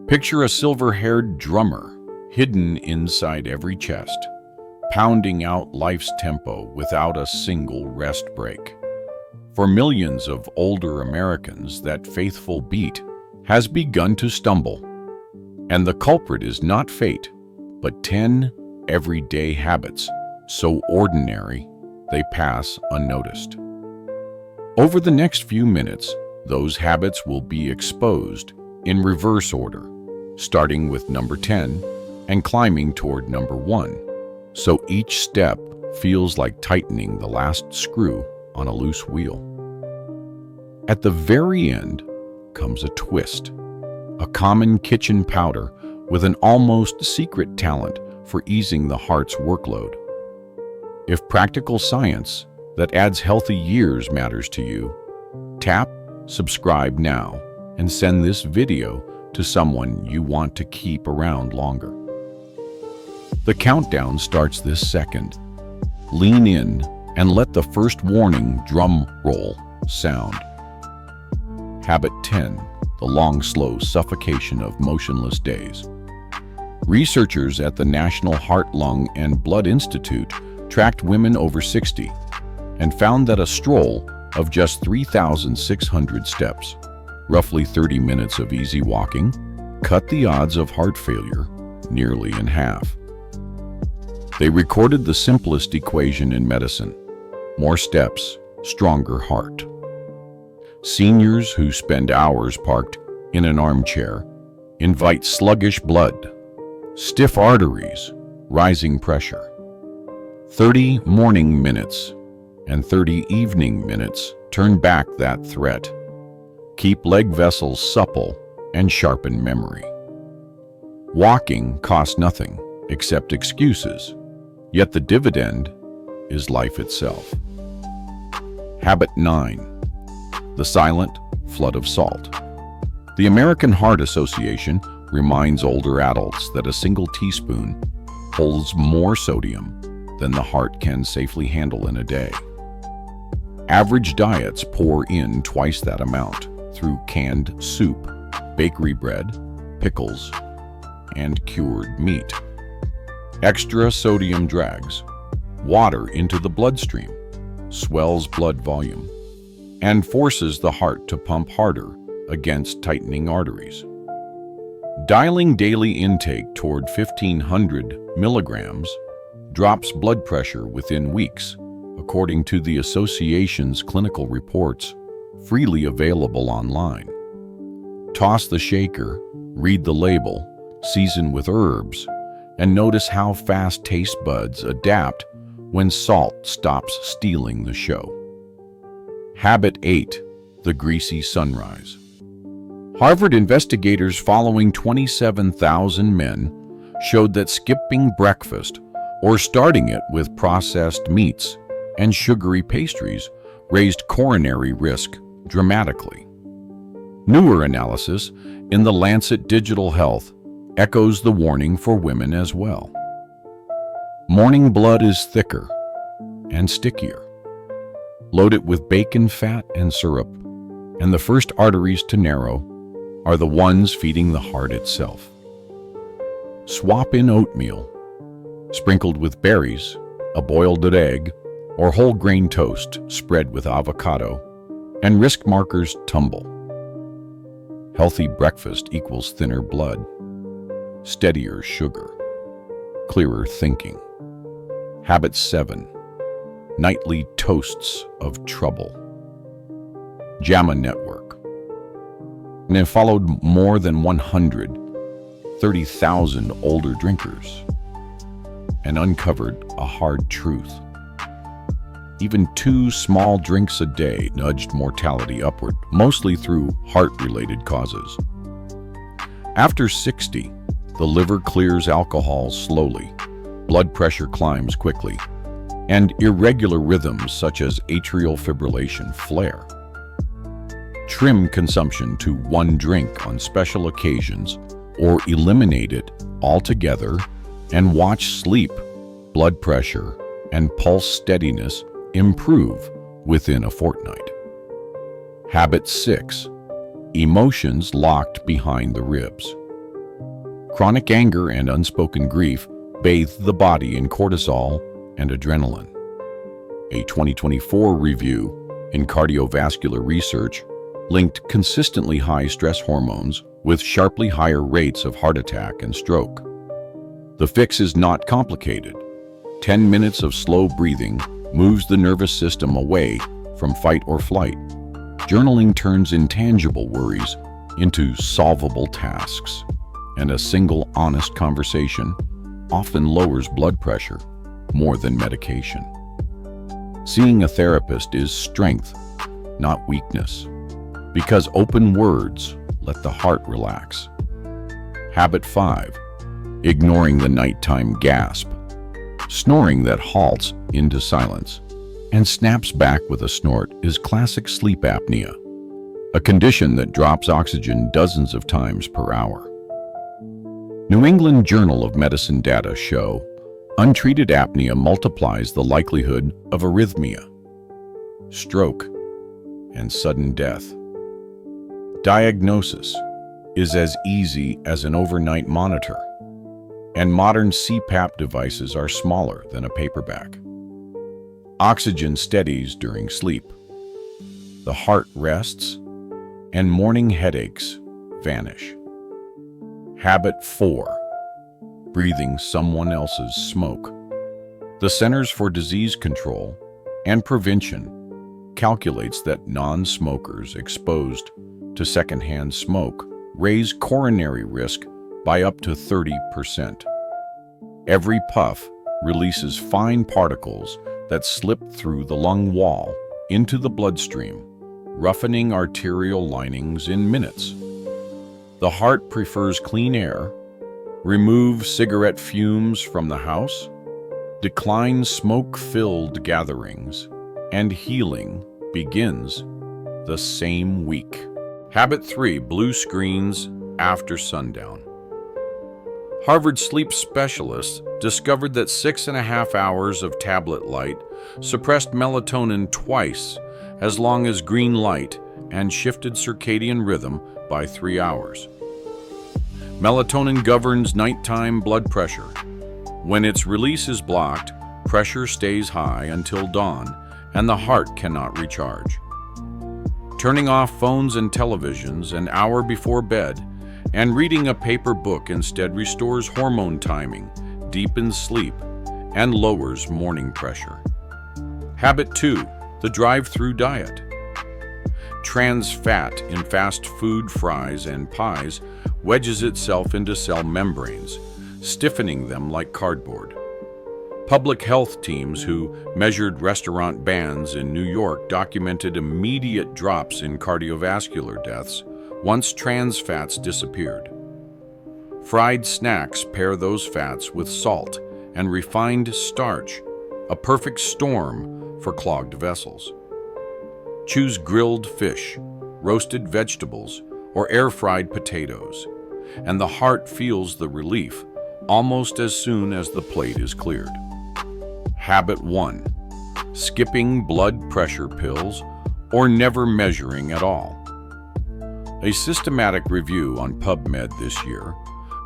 Picture a silver-haired drummer hidden inside every chest, pounding out life's tempo without a single rest break. For millions of older Americans, that faithful beat has begun to stumble. And the culprit is not fate, but 10 everyday habits, so ordinary they pass unnoticed. Over the next few minutes, those habits will be exposed in reverse order, starting with number 10 and climbing toward number 1, so each step feels like tightening the last screw on a loose wheel. At the very end comes a twist, a common kitchen powder with an almost secret talent for easing the heart's workload. If practical science that adds healthy years matters to you, tap subscribe now and send this video to someone you want to keep around longer. The countdown starts this second. Lean in and let the first warning drum roll sound. Habit 10, the long, slow suffocation of motionless days. Researchers at the National Heart, Lung, and Blood Institute tracked women over 60 and found that a stroll of just 3,600 steps, roughly 30 minutes of easy walking, cut the odds of heart failure nearly in half. They recorded the simplest equation in medicine: more steps, stronger heart. Seniors who spend hours parked in an armchair invite sluggish blood, stiff arteries, rising pressure. 30 morning minutes and 30 evening minutes turn back that threat, keep leg vessels supple, and sharpen memory. Walking costs nothing except excuses, yet the dividend is life itself. Habit 9, the silent flood of salt. The American Heart Association reminds older adults that a single teaspoon holds more sodium than the heart can safely handle in a day. Average diets pour in twice that amount through canned soup, bakery bread, pickles, and cured meat. Extra sodium drags water into the bloodstream, swells blood volume, and forces the heart to pump harder against tightening arteries. Dialing daily intake toward 1,500 milligrams drops blood pressure within weeks, according to the association's clinical reports, freely available online. Toss the shaker, read the label, season with herbs, and notice how fast taste buds adapt when salt stops stealing the show. Habit 8, the greasy sunrise. Harvard investigators following 27,000 men showed that skipping breakfast or starting it with processed meats and sugary pastries raised coronary risk dramatically. Newer analysis in the Lancet Digital Health echoes the warning for women as well. Morning blood is thicker and stickier. Load it with bacon fat and syrup, and the first arteries to narrow are the ones feeding the heart itself. Swap in oatmeal, sprinkled with berries, a boiled egg, or whole grain toast spread with avocado, and risk markers tumble. Healthy breakfast equals thinner blood, steadier sugar, clearer thinking. Habit 7, nightly toasts of trouble. JAMA Network. And it followed more than 130,000 older drinkers and uncovered a hard truth. Even 2 small drinks a day nudged mortality upward, mostly through heart-related causes. After 60, the liver clears alcohol slowly, blood pressure climbs quickly, and irregular rhythms such as atrial fibrillation flare. Trim consumption to 1 drink on special occasions or eliminate it altogether, and watch sleep, blood pressure, and pulse steadiness improve within a fortnight. Habit 6, emotions locked behind the ribs. Chronic anger and unspoken grief bathe the body in cortisol and adrenaline. A 2024 review in Cardiovascular Research linked consistently high stress hormones with sharply higher rates of heart attack and stroke. The fix is not complicated. 10 minutes of slow breathing moves the nervous system away from fight or flight. Journaling turns intangible worries into solvable tasks, and a single honest conversation often lowers blood pressure more than medication. Seeing a therapist is strength, not weakness, because open words let the heart relax. Habit 5. Ignoring the nighttime gasp. Snoring that halts into silence and snaps back with a snort is classic sleep apnea, a condition that drops oxygen dozens of times per hour. New England Journal of Medicine data show untreated apnea multiplies the likelihood of arrhythmia, stroke, and sudden death. Diagnosis is as easy as an overnight monitor, and modern CPAP devices are smaller than a paperback. Oxygen steadies during sleep. The heart rests, and morning headaches vanish. Habit 4. Breathing someone else's smoke. The Centers for Disease Control and Prevention calculates that non-smokers exposed to secondhand smoke raise coronary risk by up to 30%. Every puff releases fine particles that slip through the lung wall into the bloodstream, roughening arterial linings in minutes. The heart prefers clean air, remove cigarette fumes from the house, decline smoke-filled gatherings, and healing begins the same week. Habit 3. Blue screens after sundown. Harvard sleep specialists discovered that 6.5 hours of tablet light suppressed melatonin twice as long as green light and shifted circadian rhythm by 3 hours. Melatonin governs nighttime blood pressure. When its release is blocked, pressure stays high until dawn, and the heart cannot recharge. Turning off phones and televisions an hour before bed and reading a paper book instead restores hormone timing, deepens sleep, and lowers morning pressure. Habit 2. The drive-through diet. Trans fat in fast food fries and pies wedges itself into cell membranes, stiffening them like cardboard. Public health teams who measured restaurant bans in New York documented immediate drops in cardiovascular deaths once trans fats disappeared. Fried snacks pair those fats with salt and refined starch, a perfect storm for clogged vessels. Choose grilled fish, roasted vegetables, or air-fried potatoes, and the heart feels the relief almost as soon as the plate is cleared. Habit 1. Skipping blood pressure pills or never measuring at all. A systematic review on PubMed this year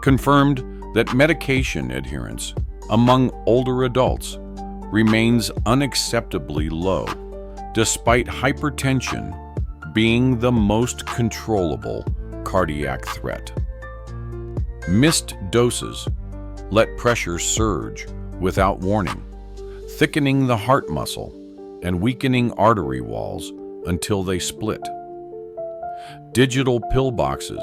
confirmed that medication adherence among older adults remains unacceptably low, despite hypertension being the most controllable cardiac threat. Missed doses let pressure surge without warning, thickening the heart muscle and weakening artery walls until they split. Digital pill boxes,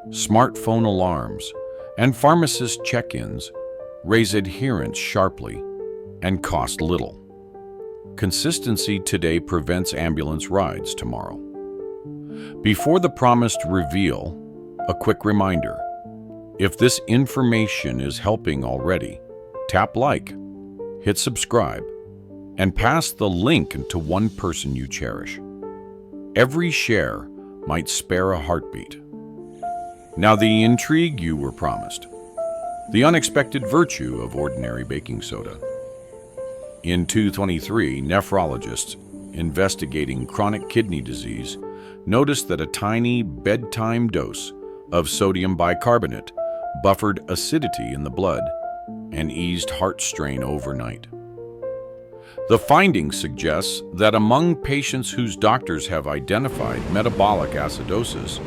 smartphone alarms, and pharmacist check-ins raise adherence sharply and cost little. Consistency today prevents ambulance rides tomorrow. Before the promised reveal, a quick reminder. If this information is helping already, tap like, hit subscribe, and pass the link to one person you cherish. Every share might spare a heartbeat. Now the intrigue you were promised. The unexpected virtue of ordinary baking soda. In 2023, nephrologists investigating chronic kidney disease noticed that a tiny bedtime dose of sodium bicarbonate buffered acidity in the blood and eased heart strain overnight. The finding suggests that among patients whose doctors have identified metabolic acidosis,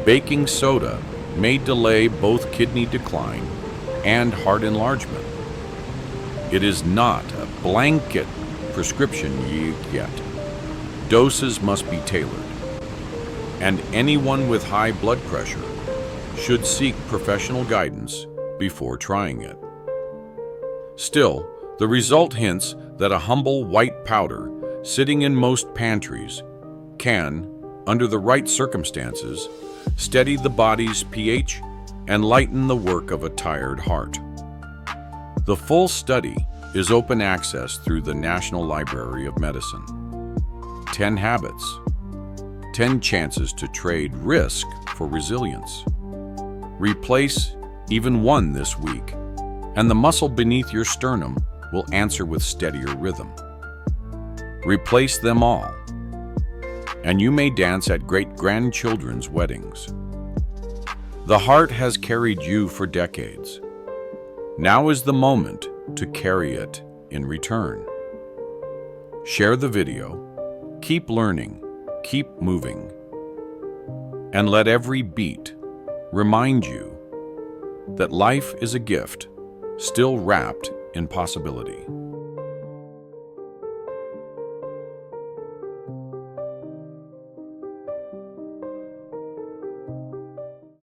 baking soda may delay both kidney decline and heart enlargement. It is not a blanket prescription ye get. Doses must be tailored, and anyone with high blood pressure should seek professional guidance before trying it. Still, the result hints that a humble white powder sitting in most pantries can, under the right circumstances, steady the body's pH and lighten the work of a tired heart. The full study is open access through the National Library of Medicine. 10 habits, 10 chances to trade risk for resilience. Replace even one this week, and the muscle beneath your sternum will answer with steadier rhythm. Replace them all, and you may dance at great-grandchildren's weddings. The heart has carried you for decades. Now is the moment to carry it in return. Share the video, keep learning, keep moving, and let every beat remind you that life is a gift still wrapped in possibility.